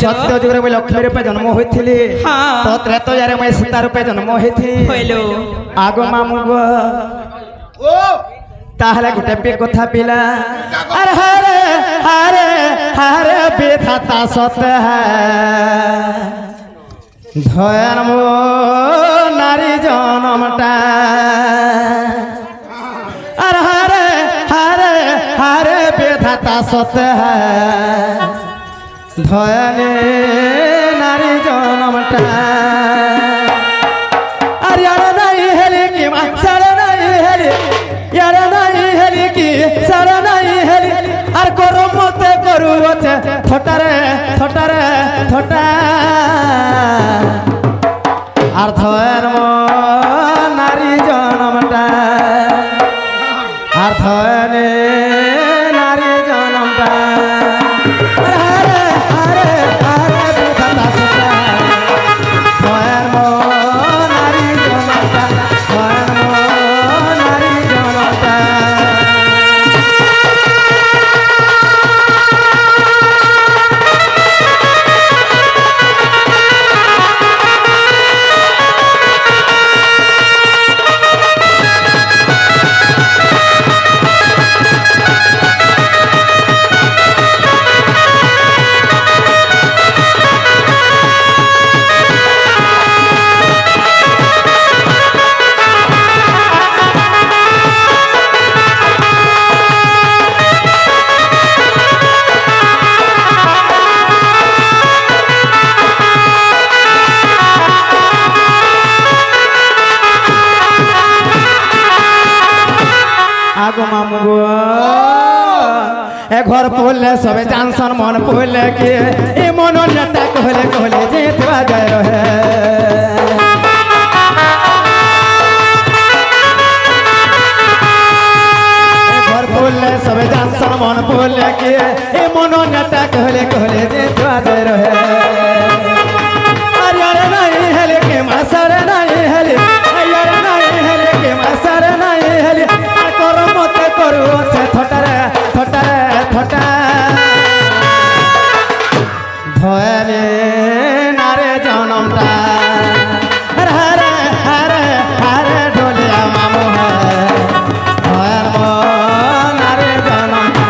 सत्य जुगे मुझे लक्ष्मी रूपे जन्म होती तो त्रेतयारे मुझे सीता रूपे जन्म होती आग मामू ताहले गोटे पे कथा पिला अरे हरे हरे हरे विधाता सत्य है धर्म नारी जन्मटा अरे हरे हरे हरे विधाता सत्य है धयने नारी जन्मटा अरे यार नहीं हेली कि सर नहीं हेली यार नहीं हेली कि सर नहीं हेली और करो मते करू होते थोटारे थोटारे थोटा और धयन नारी जन्मटा और धयने नारी जन्मटा आगो मामू ए घर पोले सबे जानसन मन पोले के ए मन नेता कहले कहले जेतवा जाय रहे ए घर पोले सबे जानसन मन पोले के ए मन नेता कहले कहले जेतवा जाय रहे अरे अरे नहीं हेले के मासर नहीं हेले अरे नहीं हेले के मासर नहीं हेले मते करू से थोटारे थोटारे थोटा भयने नारे जन्मटा हरे हरे हरे हरे ढोलिया मामू है भयन नारे जन्मटा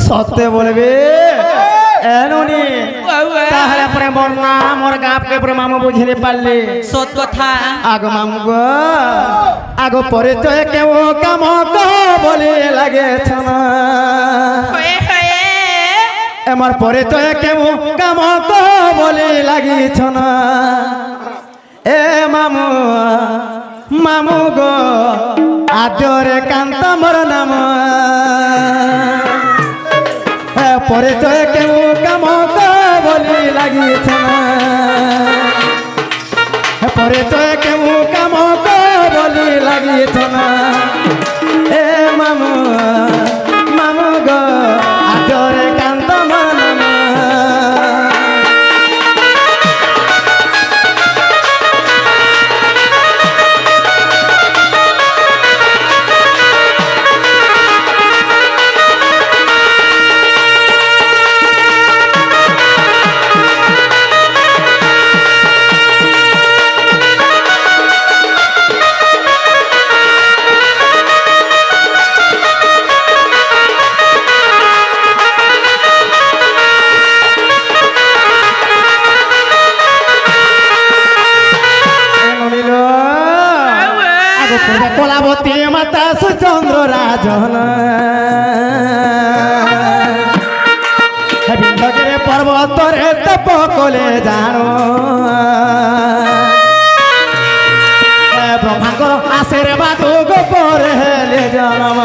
सत्य बोलबे एनुनी ताहले परे मोर नाम मोर गाप के परे मामू बुझिले पाले सत कथा आगो मामू गो आगो परिचय के ओ काम को बोले लागे छना होए होए एमर परिचय के ओ काम को बोले लागी छना ए मामू मामू गो आद्यरे कांत मोर नाम परिचय के काम बोली लगी परिचय के काम बोली लगी ए मामू मामू गो आदरे कांत मन গোপ কলে জানো ব্রহ্মাঙ্কর আশীর্বাদ গোপরে হেলে জনম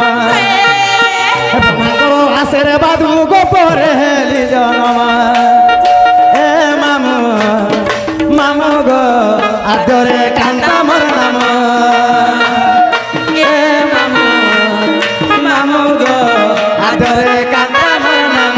ব্রহ্মাঙ্কর আশীর্বাদ গোপরে হেলি জনম এ মামু মামু গো আদরে কান্তা মোর নাম এ মামু মামু গো আদরে কান্তা মোর নাম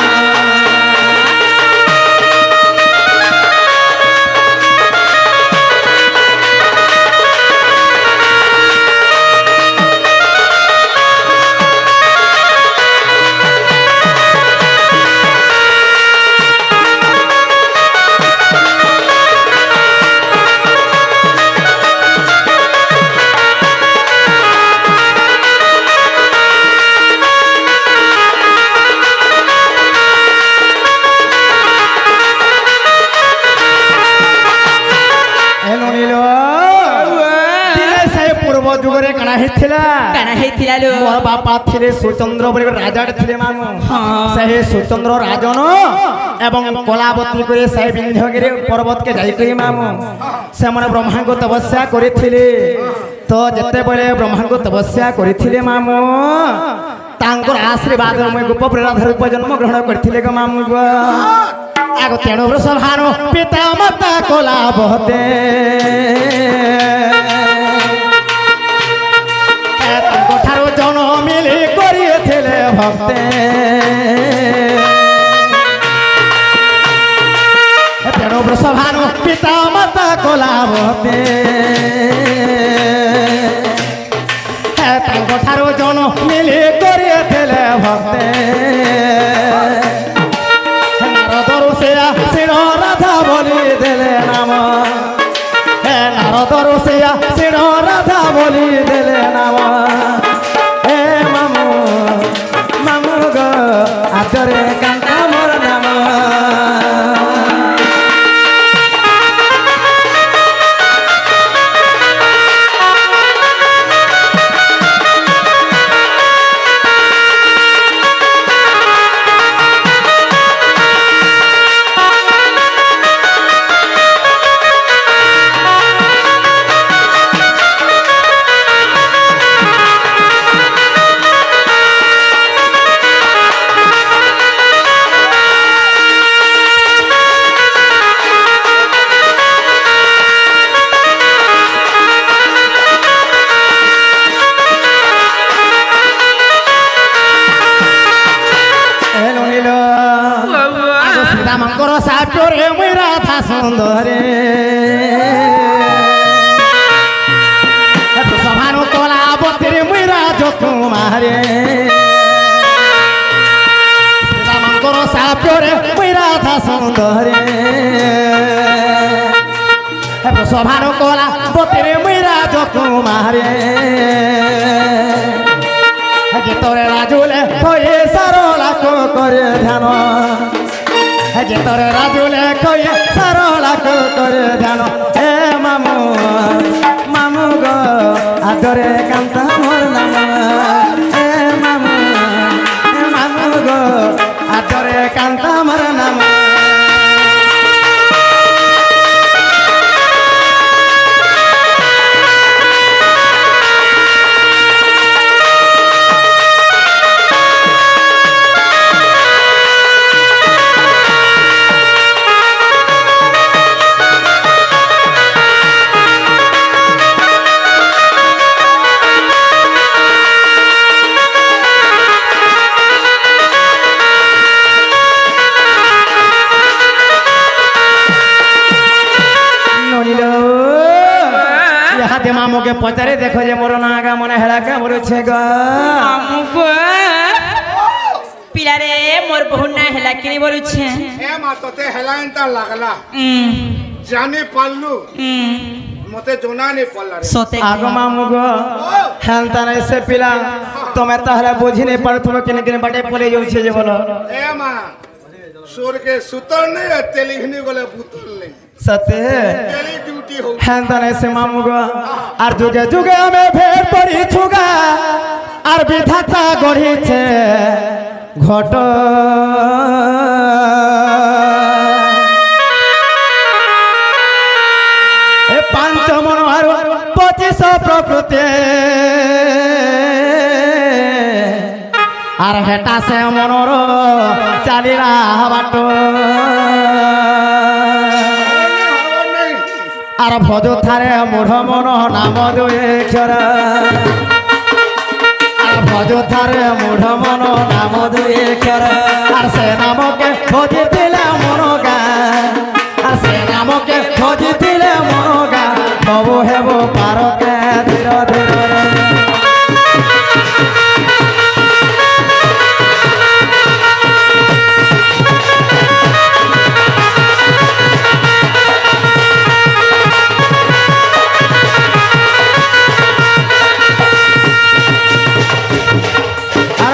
যুগরে কানা হেইছিলা মোর বাপা ଥିଲେ সুচন্দ্র বলে রাজাଟେ ଥିଲେ মামু সেই সুচন্দ্র রাজন এবং কলাবতী করে সেই বিন্ধ্যগিরি পর্বতকে যাইকরি মামু ସେମାନେ ବ୍ରହ୍ମାଙ୍କୁ ତପସ୍ୟା କରିଥିଲେ ତ ଯେତେବେଳେ ବ୍ରହ୍ମାଙ୍କୁ ତପସ୍ୟା କରିଥିଲେ ମାମୁ ତାଙ୍କର ଆଶୀର୍ବାଦ ମୁଁ ଗୋପ ପ୍ରେରାଧାର ରୂପ ଜନ୍ମ ଗ୍ରହଣ କରିଥିଲେ ଗো ମାମୁ ଗো ଆଗ ତେଣୁ ବୃଷଭାନୁ ପିତା ମାତା କଲାବତେ ଠାରୁ জন মিলি করিয়েছিলে ভক্তে তেণু বৃষভানু পিতা মাতা কলাবতে তাঙ্ক ঠাରୁ জন মিলি করিয়েছিলে ভক্তে নারদরু সেয়া শির রাধা বলি দেলে নাম নারদরু সেয়া শির রাধা বলি দেলে নাম আদরে কান্তা মোর নাম রামঙ্কর সাটোরে মুই রাধা সুন্দরে সভানু কলাবতীরে মুই রাজকুমারে রামঙ্কর সাটোরে মুই রাধা সুন্দরে সভানু কলাবতীরে মুই রাজকুমারে গীতরে রাজুলে হয়ে সারলাখ করে ধ্যান যেতরে রাজুলে কয়ে সারলাখ করে ধ্যান হে মামু মামু গো আদরে কান্তা মোর নাম হে মামু মামু গো আদরে কান্তা মোর নাম মামুকে পচারে দেখো যে মোর নাগা মনে হেলাকা মরছে গো মামু গো পিলারে মোর বহু না হেলা কিনি বলছে এ মা তোতে হেলা এন্তা লাগলা জানি পারলু মতে জনা নে পড়লা রে সতে আগো মামু গো হেলতা নাই সে পিলা তুমি তাহলে বুঝি নে পার তুমি কেনে কেনে বাটে পড়ে যাচ্ছে যে বলো এ মা সুর के सुतर नहीं है तेलिघनी गले बुतल नहीं सत्य तेली ड्यूटी हो हेंदा नहीं से मामू गो আর যুগে যুগে আমি ভের পড়ি ছুগা আর বিধাতা গড়িছে ঘট আর হেটা সে মনোর চালিলা বাট আর ভজ থারে মূঢ় মন নাম দুই অক্ষর আর ভজ থারে মূঢ় মন নাম দুই অক্ষর আর সে নামকে ভজি দিলে মন গা আর সে নামকে ভজি দিলে মন গা হব হেব পারকে ধীর ধীর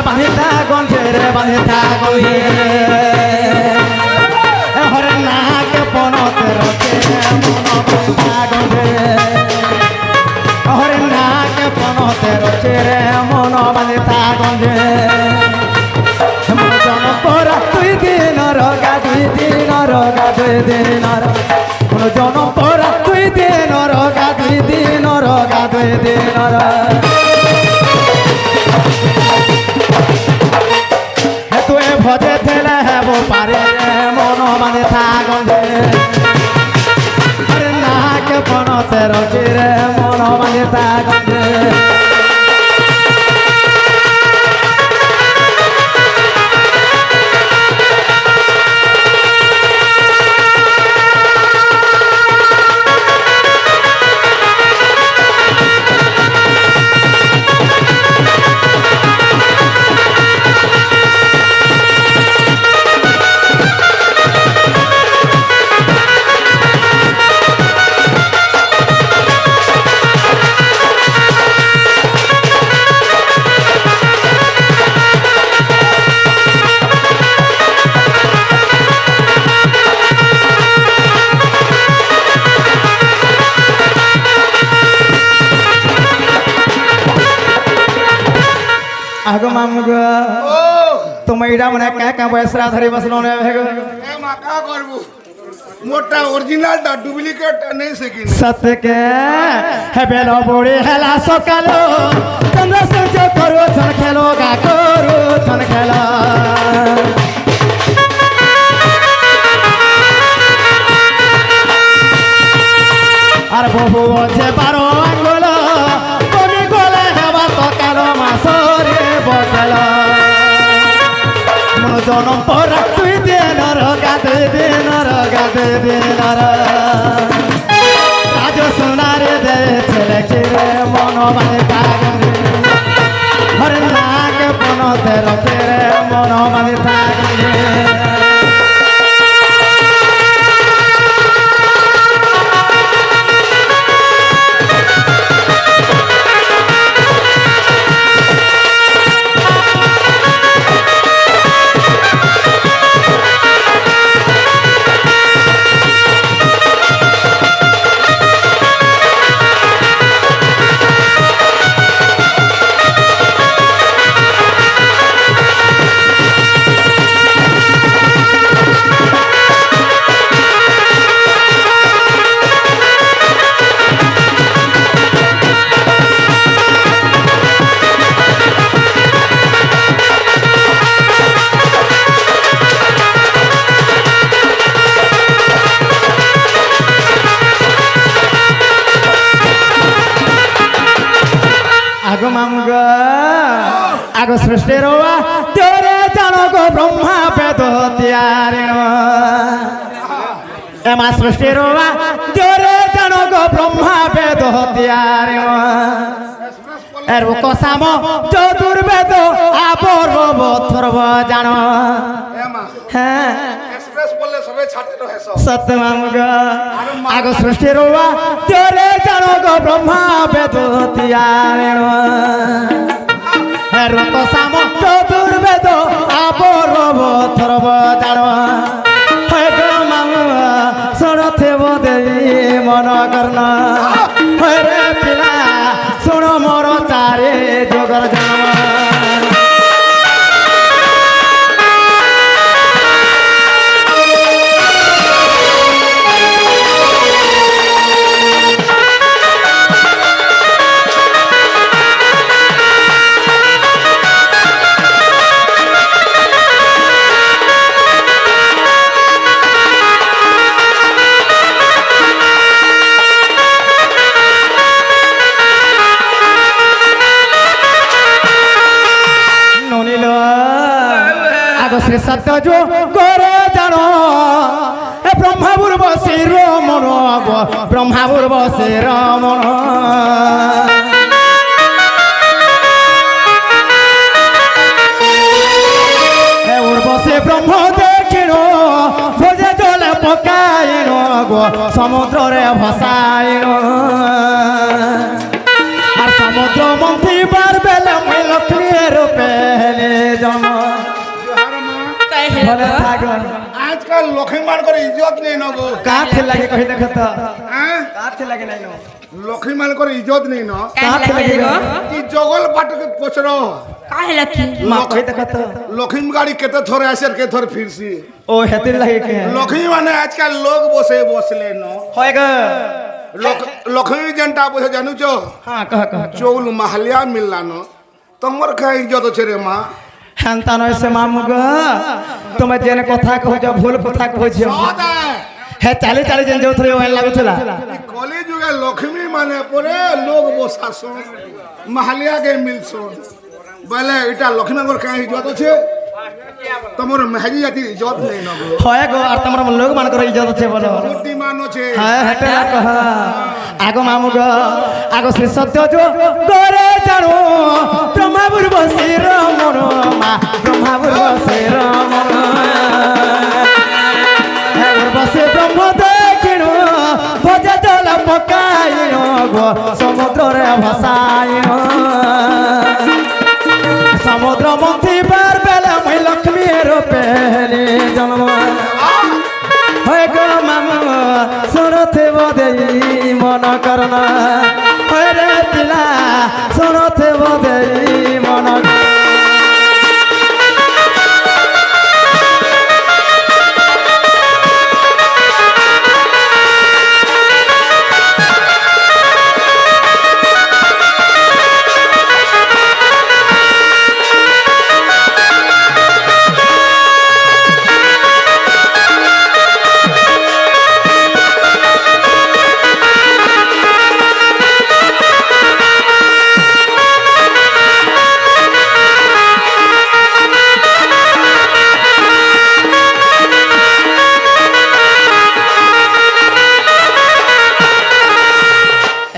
বাঁধিতা গন্ধে রে বাঁধিতা গন্ধে হরে নাক পনতে রচে মন বাঁধিতা গন্ধে হরে নাক পনতে রচে রে মন বাঁধিতা গন্ধে মন জন পরা দুই দিন রগা দুই দিন রগা দুই দিন মন জন পরা দুই দিন রগা দুই দিন রগা দুই দিন তুই ভজে থেলে হেব পারে মন মানে থাগন্ধে আরে নাক পনতে রচি রে মন মানে থাগন্ধে आगो मामगो तुम इडा मने क्या पैसा धरी बसलो ने भेगो ए मा का करबू मोटा ओरिजिनल दा डुप्लीकेट नहीं सकिन सत्य के हे बेलो बोड़ी हेला सकालो चंद्र सूर्य करो छन खेलो गा करो छन खेला আর বহু আছে 12 আঙ্গুল কবি গলে হেবা তো কালো মাসরে বদল মন জনম পর তুই দিন রগা দুই দিন রগা দুই দিন রাজ সোনারে দে ছেলে রে মন মানে কাগরে হরে নাক পনতে রকে রে মন মানে কাগরে आगो मामगो आगो सृष्टि रोवा तेरे जानो गो ब्रह्मा वेद त्यारिण एमा सृष्टि रोवा तेरे जानो गो ब्रह्मा वेद त्यारिण एरु कोसाम चतुर्वेद आपर्व थर्व जानो ए मा हाँ एक्सप्रेस बोलले सबे छाटे रहे सब सत्य मामगो आगो सृष्टि रोवा तेरे जानो गो ब्रह्मा वेद त्यारिण রত সাম চতুর্বেদ আপরব থরব জান শোনথেব দেবী মন কর্ণ রে পিলা শুণ মোর চারে যোগর জন্ম সত্য যো করে জানো এ ব্রহ্মা পূর্ব শির মন ব্রহ্মা পূর্ব শির মন উর্বশে ব্রহ্ম দেখিণ ভোজে জলে পকাইণ গো সমুদ্রে ভসাইণ আর সমুদ্র মন্থিবার বেলে মই লক্ষ্মীর রূপে হেলে জন্ম জোহার মা ভালো থাক আজকাল লক্ষ্মীমার করে ইজ্জত নেই ন গো কাছে লাগে কই দেখ তো হ্যাঁ কাছে লাগে নাই লক্ষ্মীমার করে ইজ্জত নেই ন কাছে লাগে ই জগল পাটকে পছর কাহে লাকি মা কই দেখ তো লক্ষ্মী গাড়ি কেতে থরে আসে আর কে থরে ফিরছি ও হেতির লাগে কে লক্ষ্মী মানে আজকাল লোক বসে বসলে ন হয় গো লক্ষ্মী যেনটা বসে জানুছ হ্যাঁ কহ কহ চৌল মাহালিয়া মিললা ন তোমার খাই ইজ্জত আছে রে মা হেনতা নয় সে মামু গো তুমি যেন কথা কহছ ভুল কথা কহছ হে চালি চালি যেন যাউথরে ওই লাগুতলা কলি যুগে লক্ষ্মী মানে পরে লোক বসাসন মাহালিয়া কে মিলছন বলে এটা লক্ষ্মীনগর কাই ইজ্জত আছে তোমার মেহাজি জাতির ইজ্জত নেই না গো হয় গো আর তোমার লোক মানকর ইজ্জত আছে বলো বুদ্ধিমান আছে হ্যাঁ হেতে না কহ আগো মামু গো আগো শ্রী সত্য যো করে জানো ব্রহ্মা পূর্ব শির মন মা ব্রহ্মা পূর্ব শির মন উর্বশে ব্রহ্ম দেখিণ ভোজে জল পকাইণ গো সমুদ্রে ভসাইণ সমুদ্র মন্থিবার বেলা মই লক্ষ্মীর রূপে হেলে জন্ম হয় গো মামু শুনতে বদেই মন করনা হয় রে পিলা শুনতে বদেই মন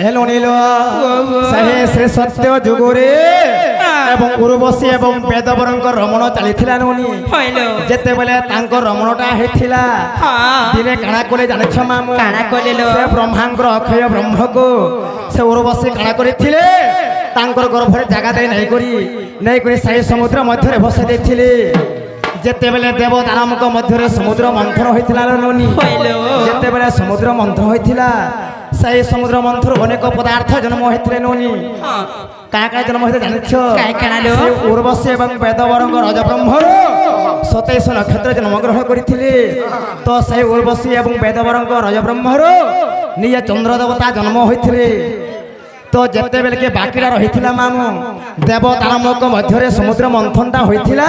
হেলো নীল সাহে শ্রী সত্য যুগরে এবং উর্বশী এবং বেদবরঙ্ক রমণ চালিছিলা ননি হইল যেতেবেলে তাঙ্ক রমণটা হইছিলা হ্যাঁ দিনে কাଣା কলে জানিছ মামু কাଣା কলিল সে ব্রহ্মাঙ্কর অক্ষয় ব্রহ্মକୁ সে উর্বশী কাଣା করিଥିଲେ তাঙ্কর গর্ভরে জাগা দেই নাই করি সেই সমুদ্র মধ্যে বসাই ଦେଇଥିଲେ যেতেবেলে দেব দানবଙ୍କ ମଧ୍ୟରେ ସମୁଦ୍ର ମନ୍ଥନ ହୋଇଥିଲା ନନି হইল যেতেবেলে সমুদ্র মন্থন হয়েছিলা সেই সমুদ্র মন্থর অনেক পদার্থ জন্ম হয়েছিল ননি হ্যাঁ কাঁ কাঁ জন্ম হয়েছে জানিছ কায় কাণালো? সেই উর্বশী এবং বেদবরঙ্গ রজব্রহ্মর 27 নক্ষত্র জন্মগ্রহণ করেছিলে তো সেই উর্বশী এবং বেদবরঙ্গ রজব্রহ্মর নিজে চন্দ্র দেবতা জন্ম হয়েছিলে তো যেতেবেলে বাকিরা রহিছিলা মামু দেব দানবଙ୍କ ମଧ୍ୟରେ সমুদ্র মন্থনটা হয়েছিলা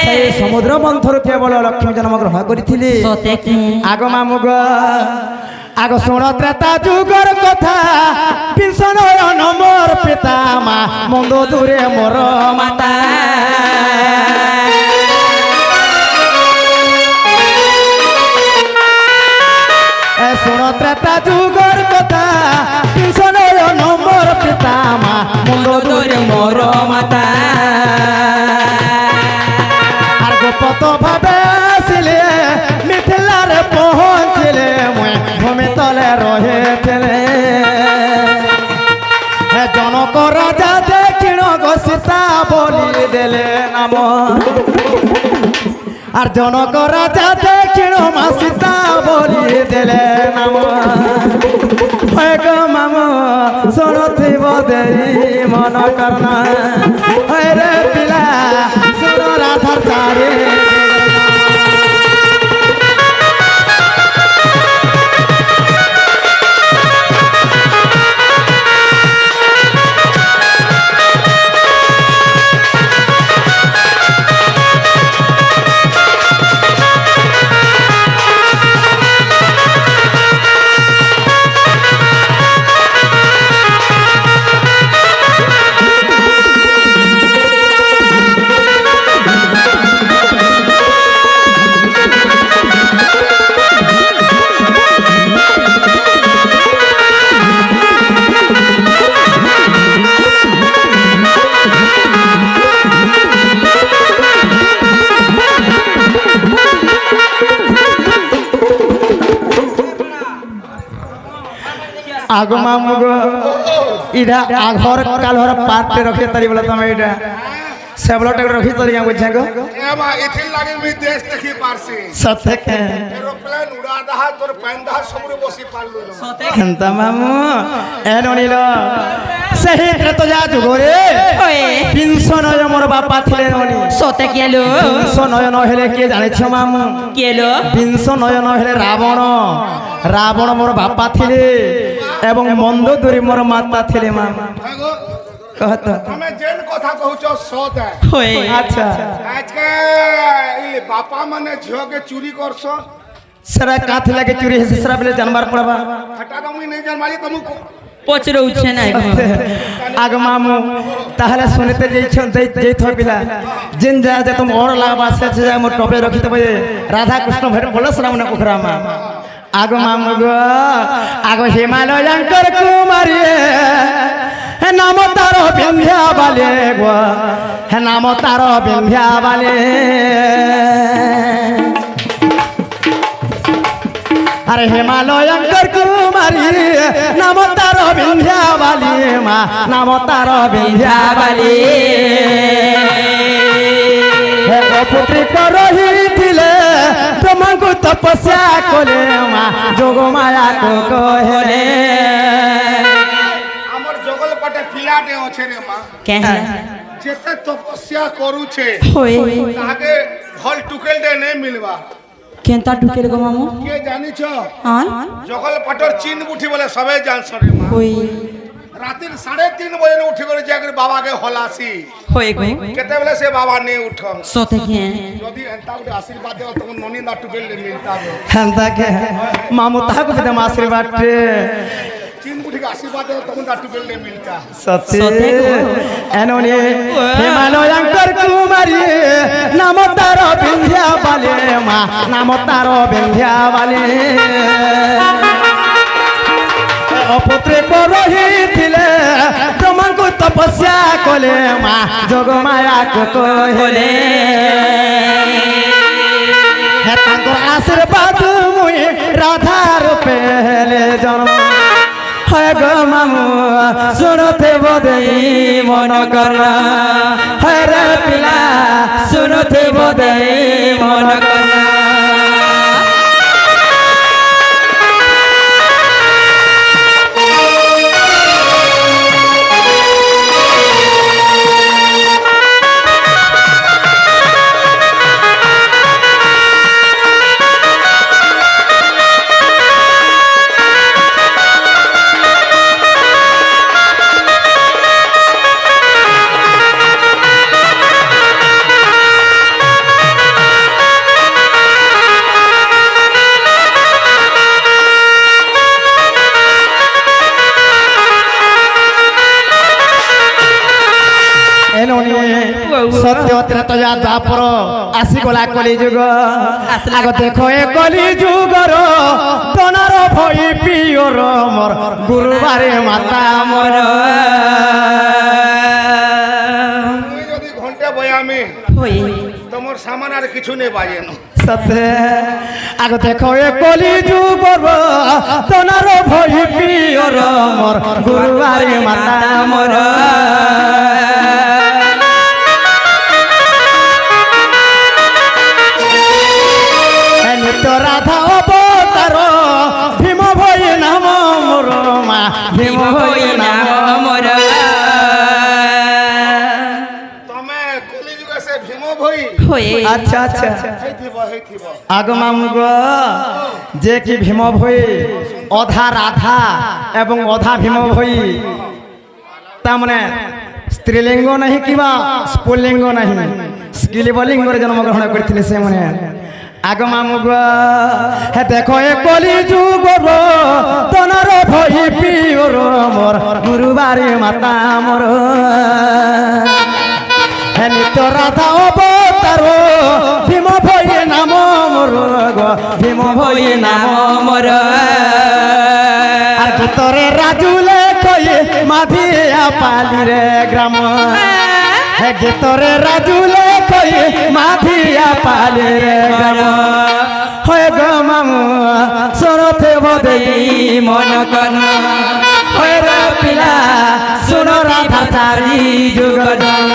সেই সমুদ্র মন্থর কেবল লক্ষ্মী জন্মগ্রহণ করেছিলে সতে কি আগ মামু গ আগ শুণ ত্রেতা যুগর কথা পিছন নম্বর পিতা মা মন্দ দূরে মোর মাতা শুণ ত্রেতা যুগর কথা পিছন নম্বর পিতা মা মন্দ দূরে মোর মাতা আর গোপত ভাবে আসিলে মিথিলারে পৌঁছিলে মই ভূমি তলে রহেছিলে জনক রাজা দেখিণ গো সীতা বলি দেলে নাম আর জনক রাজা দেখিণ মা সীতা বলি দেলে নাম হয় গো মাম শুনুথিব দেই মন করনা হয় রে পিলা শুন রাধার চারে আগো মামু গো ইডা আঘর কালহর পার্টে রখে তারি বলে তুমি এটা সেবলটা রখি তারি বুঝছে গো এমা এথিল লাগে আমি দেশ দেখি পারছি সত্যি কে এরোপ্লেন উড়া দাহা তোর প্যান দাহা সবরে বসি পারলু না হেন্তা মামু এনো নিল সেই তো যা যুগরে ওয়ে তিনশো নয় মোর বাপা ଥିଲେ ননি সতে কেলো তিনশো নয় নহেলে কে জানিছ মামু কেলো তিনশো নয় নহেলে রাবণ রাবণ মোর বাপা ଥିଲେ এবং মন্দ দূরি মোর মাতা ଥିଲେ মামু দেখো কহত তুমি যেন কথা কହୁଛ সত ওয়ে আচ্ছা আজকে এই বাপা মানে ঝিওকে চুরি করছ সেরা কাথি লাগে চুরি হেসে সেরা বলে জানবার পড়বা সেটা তুমি নেই জানবালি তুমি পচরে উঠছে না আগ মামু তাহলে শুনিতে যেইথ পিলা জিন যা যে তুমি ওর লাগবা সে যে মোর টপে রখিতে বলে রাধা কৃষ্ণ ভেট বলে শোনা মনে কুখরামা আগ মামু গো আগ হিমালয়ঙ্কর কুমারী হে নাম তার বিন্ধ্যা বালে গো হে নাম তার বিন্ধ্যা বালে अरे हिमालयंकर कुमारी नाम तारो विंध्यावाली मा नाम तारो विंध्यावाली हे पुत्री करही थिले ब्रह्मा को तपस्या कोले मा जोग माया को कहले আমার জগল পাটে পিলাটে আছে রে মা কে যেতে তপস্যা করুছে ওয়ে তাকে ভল টুকেলটে নেই মিলবা কেনতা ঢুকে গো মামু কে জানিছ হ্যাঁ জগল পাটর চিন বুঠি বলে সবে জানছ রে মা ওই রাতের 3:30 বজে উঠি করে যাকে বাবাকে হলাসি হয়ে গো কেতেবেলে সে বাবা নে উঠ সতে কে যদি এন্তা গুটে আশীর্বাদ দেও তখন ননি না টুকেলটে মিলতা হবে হেন্তা কে মামু তাহাকে বিদম আশীর্বাদ রে চিন বুঠিকে আশীর্বাদ দেও তখন না টুকেলটে মিলতা सत्य एनोनी हिमालयंकर कुमारी नाम तारो विंध्या बाले मा नाम तारो विंध्या बाले अपुत्रे को रही थिले ब्रह्मा को तपस्या कोले मा जोग माया को कहले हे तांकर आशीर्वाद मुई राधा रूपे ले जन्म হয় গো মামু শুনতে বোধই মন করা হয় রে পিলা শুনতে বোধই মন করা সত্য ত্রেত দ্বাপর আসি গলা কলি যুগ আগ দেখো এ কলি যুগর দনার ভই পিওর মোর গুরুবারে মাতা মোর তুই যদি ঘন্টা বয়ামে ওই তোমার সামান আর কিছু নেই বাজে না সত্য আগ দেখো এ কলি যুগর দনার ভই পিওর মোর গুরুবারে মাতা মোর রাধা অবতার ভীম ভই নাম মোর মা ভীম ভই নাম মোর তুমি কলিযুগে সে ভীম ভই হয়ে আচ্ছা আচ্ছা হেইথিব আগ মামু গো যে কি ভীম ভই অধা রাধা এবং অধা ভীম ভই তা মানে স্ত্রীলিঙ্গ নাহি কিবা স্ফুলিঙ্গ নাহি স্কিলিবলিঙ্গরে জন্মগ্রহণ করেছিলে সে মানে আগ মামু গো হে দেখো এ কলি যুগর তনার ভই পিওর মোর গুরুবারে মাতা মোর হে নিত্য রাধা অবতার ভীম ভই নাম মোর গো ভীম ভই নাম মোর আর ভিতরে রাজুলে কই মাধিয়া পালি রে গ্রাম হে গীতরে রাজুলে কই মাধিয়া পালি রে গ্রাম হয় গো মামু সরতে বদেই মন কর চারি যুগ জন্ম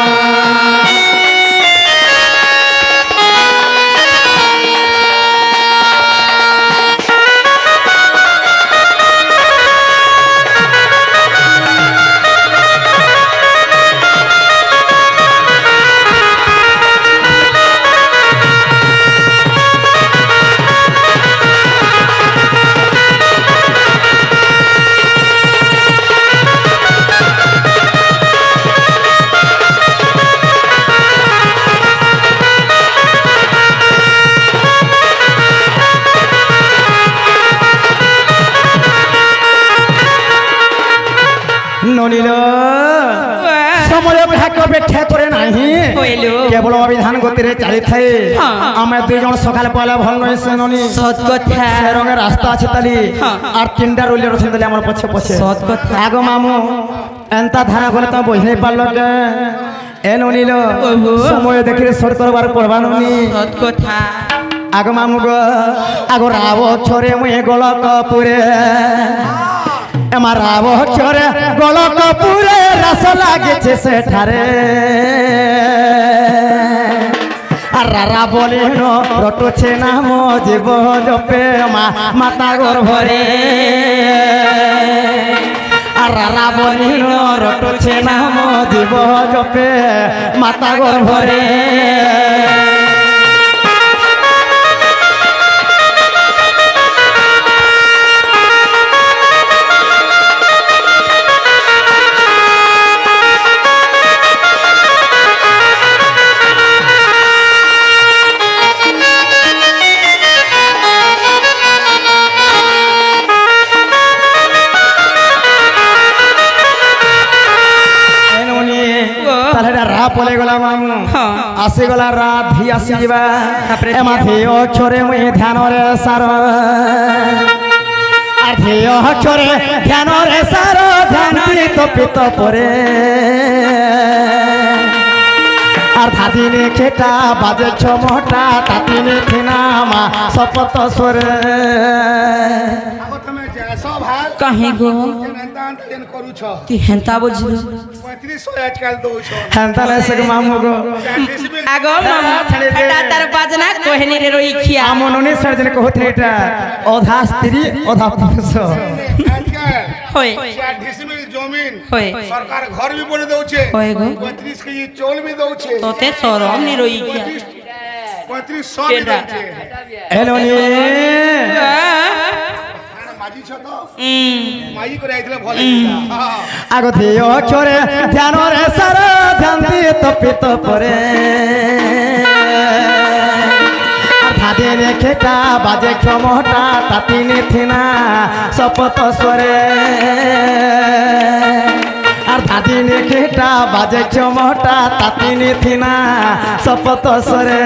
ননিল সময় ভাগ্য ব্যাখ্যা করে নাহি হইল। কেবল অবিধান গতিরে চালিথাই হ্যাঁ। আমরা দুইজন সকালে পয়লা ভাল নইছে ননি সৎ কথা সে রঙের রাস্তা আছে তালি হ্যাঁ। আর তিনটা রুলে রছেন তালি আমার পছে পছে সৎ কথা। আগো মামু এন্তা ধারা বলে তো বুঝে পারল কে এ ননিল ওহো। সময় দেখিলে সর করবার পড়বা ননি সৎ কথা আগো মামু গো আগো রাব ছরে মুয়ে গোলক পুরে আমার রাব ছরে গোলক পুরে রস লাগেছে সেঠারে আর রারা বলিন রটুছে নাম জীব জপে মাতা গর্ভরে আর রারা বলিন রটুছে নাম জীব জপে মাতা গর্ভরে তাহলে রা পলে গলা মামু হ্যাঁ। আসি গলা রা ধি আসি যা তারপরে এমা ধি অক্ষরে মুই ধ্যানরে সার আর ধি অক্ষরে ধ্যানরে সার ধ্যান তপিত পরে আর ধাদিনে খেটা বাজে ছমটা তাতিনে থিনামা শপথ সরে আগো তুমি যাইছ ভাই কাহে গো এন্তান তেন করুছ তুই হেন্তা বুঝলু 3500 আজকাল দউছ হেন্তালে সে মামু গো আগো মামা এটা তার বাজনা কোহেনি রে রইখিয়া আমননি সর্জন কহতে এটা অধা স্ত্রী অধা পুরুষ আজকাল হই 40 মিল জমিন হই সরকার ঘর भी বনে দউছে হই গো 35 কেজি চাউল भी দউছে তোতে সরম নি রইখিয়া 3500 भी কেডা? দউছে এলোনি মাঝি ছ তো হুম মাঝি করে আইতলে ভালো হ্যাঁ আগতে অক্ষরে ধ্যানরে সার ধ্যান দিয়ে তপিত পরে ধাদিনে খেটা বাজে ক্ষমতা তাতিনে থিনা শপথ সরে আর ধাদিনে খেটা বাজে ক্ষমতা তাতিনে থিনা শপথ সরে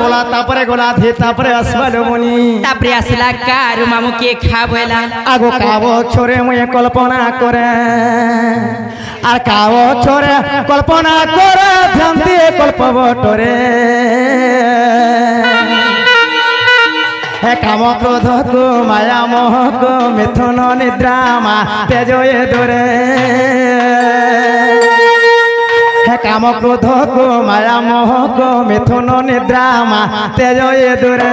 গোলা তারপরে গোলা ধি তারপরে আসবাল মনি তারপরে আসলা কারু মামু কে খাবলা আগো কাবো ছোরে মুয়ে কল্পনা করে আর কাবো ছোরে কল্পনা করে ধ্যান দিয়ে কল্প বটরে হে কাম ক্রোধ কো মায়া মোহ কো মিথুন নিদ্রা মা তেজয়ে দূরে হে কাম ক্রোধ কো মায়া মোহ কো মিথুন নিদ্রা মা তেজয়ে দূরে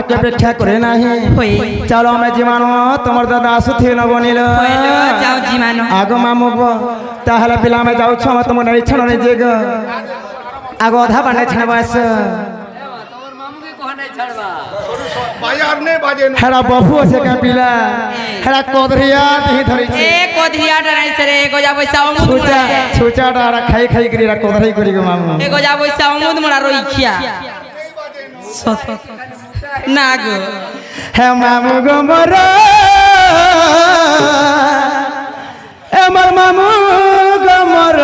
আগে অপেক্ষা করে নাহি হই চলো আমি জীবাণু তোমার দাদা আসুথি ন বনিল হইলো যাও জীবাণু আগ মামু গো তাহলে পিলা আমি যাচ্ছ আমি তোমার নেই ছাড় নেই যে গো আগ অধা বান্ডে ছাড় বাস বাজার নে বাজে না হেরা বহু আছে কা পিলা হেরা কদরিয়া দেহি ধরিছে এ কধিয়াটা নাই রে গজা পয়সা অমুদ ছুচা মোড়া ছুচাটা আর খাই খাই করি রা কদরাই করি গো মামু এ গজা পয়সা অমুদ মোড়া রইখিয়া না গো হে মামু গো মর আমার মামু গো মর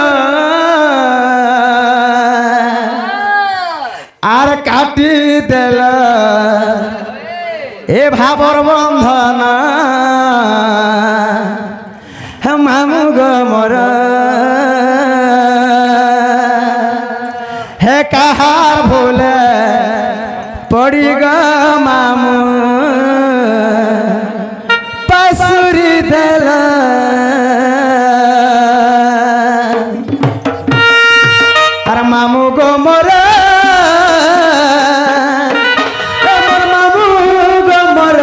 আর কাটি দেল এ ভাবর বন্ধন হে মামু গো মর হে কাহার ভুলে পড়ি গো মামু পাশুরি দেল আর মামু গো মর আমার মামু গো মর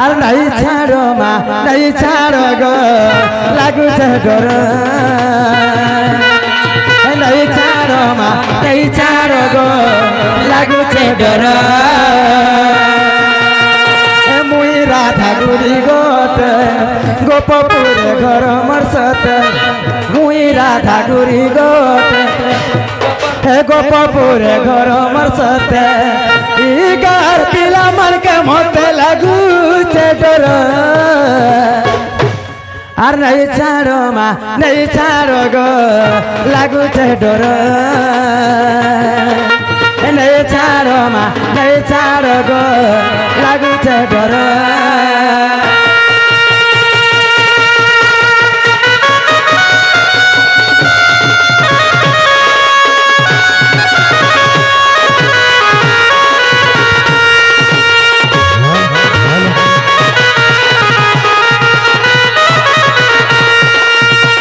আর নাই ছাড়ো মা নাই ছাড়ো গো লাগুছে ডর নাই ছাড়ো মা নাই ছাড়ো গো লাগুছে ডর মুই রাধা গুরি গোতে গোপপুরে ঘর মরসতে মুই রাধা গুরি গোতে হে গোপপুরে ঘর মরসতে ই গার পিলা মনকে মতে লাগুছে ডর আর নাই ছাড়ো মা নাই ছাড়ো গো লাগুছে ডর নাই ছাড়ো মা নাই ছাড়ো গো